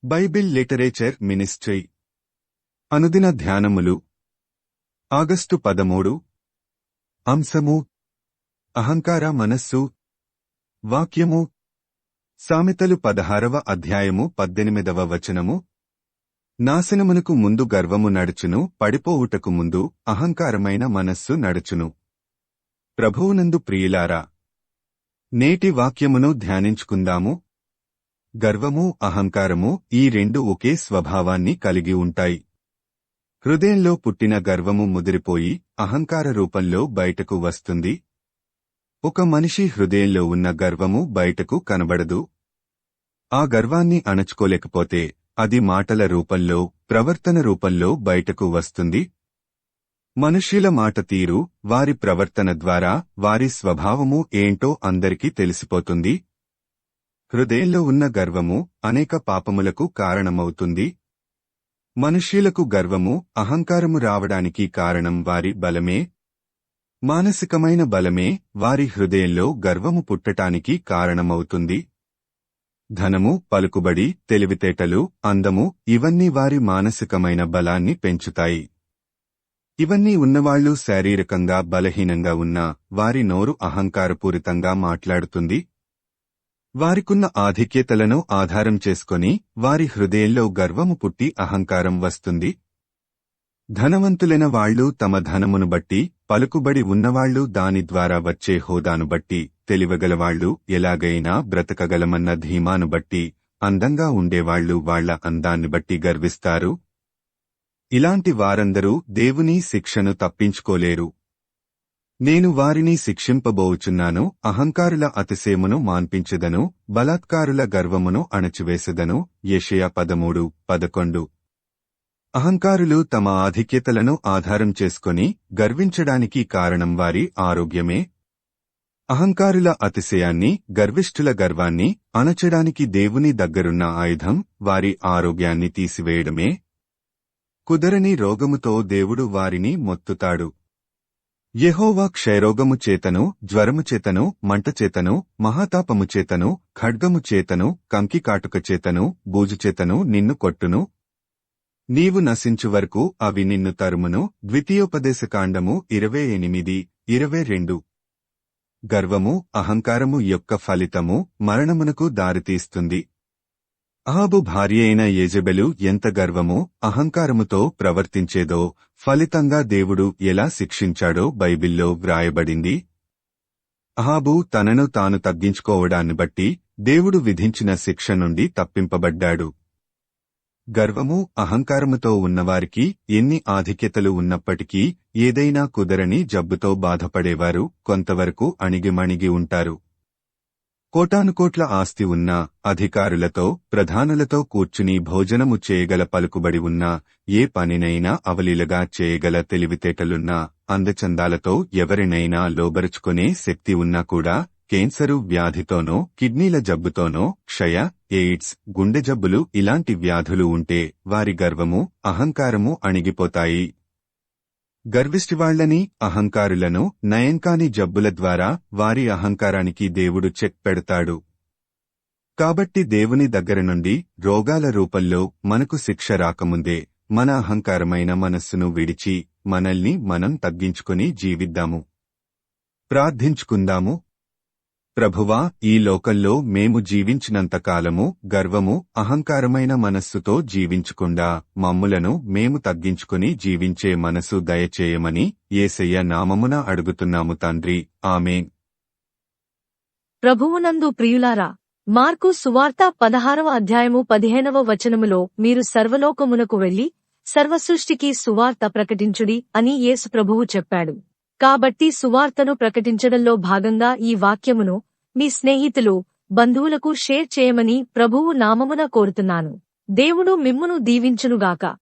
Bible literature ministry అనుదిన ధ్యానములు August 13 అంశము అహంకార మనస్సు వాక్యము సామెతలు 16వ అధ్యాయము 18వ వచనము నాశనమునకు ముందు గర్వము నడుచును పడిపోవుటకు ముందు అహంకారమైన మనస్సు నడుచును. ప్రభువునందు ప్రియులారా, నేటి వాక్యమును ధ్యానించుకుందాము. గర్వము అహంకారము ఈ రెండు ఒకే స్వభావాన్ని కలిగి ఉంటాయి. హృదయంలో పుట్టిన గర్వము ముదిరిపోయి అహంకార రూపంలో బయటకు వస్తుంది. ఒక మనిషి హృదయంలో ఉన్న గర్వము బయటకు కనబడదు. ఆ గర్వాన్ని అణచుకోలేకపోతే అది మాటల రూపంలో, ప్రవర్తన రూపంలో బయటకు వస్తుంది. మనుష్యుల మాట తీరు, వారి ప్రవర్తన ద్వారా వారి స్వభావము ఏంటో అందరికీ తెలిసిపోతుంది. హృదయంలో ఉన్న గర్వము అనేక పాపములకు కారణమవుతుంది. మనుష్యులకు గర్వము, అహంకారము రావడానికి కారణం వారి బలమే. మానసికమైన బలమే వారి హృదయంలో గర్వము పుట్టటానికి కారణమవుతుంది. ధనము, పలుకుబడి, తెలివితేటలు, అందము ఇవన్నీ వారి మానసికమైన బలాన్ని పెంచుతాయి. ఇవన్నీ ఉన్నవాళ్లు శారీరకంగా బలహీనంగా ఉన్నా వారి నోరు అహంకారపూరితంగా మాట్లాడుతుంది. వారికున్న ఆధిక్యతలను ఆధారం చేసుకొని వారి హృదయంలో గర్వము పుట్టి అహంకారం వస్తుంది. ధనవంతులైన వాళ్లు తమ ధనమును బట్టి, పలుకుబడి ఉన్నవాళ్లు దాని ద్వారా వచ్చే హోదాను బట్టి, తెలివగలవాళ్లు ఎలాగైనా బ్రతకగలమన్న ధీమాను బట్టి, అందంగా ఉండేవాళ్లు వాళ్ల అందాన్ని బట్టి గర్విస్తారు. ఇలాంటి వారందరూ దేవుని శిక్షను తప్పించుకోలేరు. నేను వారిని శిక్షింపబోవుచున్నాను, అహంకారుల అతిశయమును మాన్పించెదను, బలాత్కారుల గర్వమును అణచివేసెదను. యెషయా 13:11. అహంకారులు తమ ఆధిక్యతలను ఆధారం చేసుకొని గర్వించడానికి కారణం వారి ఆరోగ్యమే. అహంకారుల అతిశయాన్ని, గర్విష్ఠుల గర్వాన్ని అణచడానికి దేవుని దగ్గరున్న ఆయుధం వారి ఆరోగ్యాన్ని తీసివేయడమే. కుదరని రోగముతో దేవుడు వారిని మొత్తుతాడు. యెహోవా క్షయరోగము చేతను, జ్వరము చేతను, మంటచేతను, మహాతాపము చేతను, ఖడ్గము చేతను, కంకికాటుక చేతను, బూజుచేతను నిన్ను కొట్టును. నీవు నశించు వరకు అవి నిన్ను తరుమును. ద్వితీయోపదేశకాండము 28:22. గర్వము, అహంకారము యొక్క ఫలితము మరణమునకు దారితీస్తుంది. అహాబు భార్యయైన యెజెబెలు ఎంత గర్వము, అహంకారముతో ప్రవర్తించేదో, ఫలితంగా దేవుడు ఎలా శిక్షించాడో బైబిల్లో వ్రాయబడింది. అహాబు తనను తాను తగ్గించుకోవడాన్ని బట్టి దేవుడు విధించిన శిక్ష నుండి తప్పింపబడ్డాడు. గర్వము, అహంకారముతో ఉన్నవారికి ఎన్ని ఆధిక్యతలు ఉన్నప్పటికీ ఏదైనా కుదరని జబ్బుతో బాధపడేవారు కొంతవరకు అణిగిమణిగి ఉంటారు. కోటానుకోట్ల ఆస్తి ఉన్నా, అధికారులతో, ప్రధానులతో కూర్చుని భోజనము చేయగల పలుకుబడి ఉన్నా, ఏ పనినైనా అవలీలగా చేయగల తెలివితేటలున్నా, అందచందాలతో ఎవరినైనా లోబరుచుకునే శక్తి ఉన్నా కూడా కేన్సరు వ్యాధితోనో, కిడ్నీల జబ్బుతోనో, క్షయ, ఎయిడ్స్, గుండె జబ్బులు ఇలాంటి వ్యాధులు ఉంటే వారి గర్వము, అహంకారము అణిగిపోతాయి. గర్విష్టివాళ్లని, అహంకారులను నయంకాని జబ్బుల ద్వారా వారి అహంకారానికి దేవుడు చెక్ పెడతాడు. కాబట్టి దేవుని దగ్గర నుండి రోగాల రూపంలో మనకు శిక్ష రాకముందే మన అహంకారమైన మనస్సును విడిచి మనల్ని మనం తగ్గించుకుని జీవిద్దాము. ప్రార్థించుకుందాము. ప్రభువా, ఈ లోకంలో మేము జీవించినంతకాలము గర్వము, అహంకారమైన మనస్సుతో జీవించకుండా మమ్ములను మేము తగ్గించుకుని జీవించే మనసు దయచేయమని యేసయ్య నామమున అడుగుతున్నాము తండ్రి. ఆమేన్. ప్రభువునందు ప్రియులారా, మార్కు సువార్త 16వ అధ్యాయము 15వ వచనములో మీరు సర్వలోకమునకు వెళ్లి సర్వసృష్టికి సువార్త ప్రకటించుడి అని యేసు ప్రభువు చెప్పాడు. కాబట్టి సువార్తను ప్రకటించడంలో భాగంగా ఈ వాక్యమును మీ స్నేహితులు, బంధువులకు షేర్ చేయమని ప్రభువు నామమున కోరుతున్నాను. దేవుడు మిమ్మును దీవించునుగాక.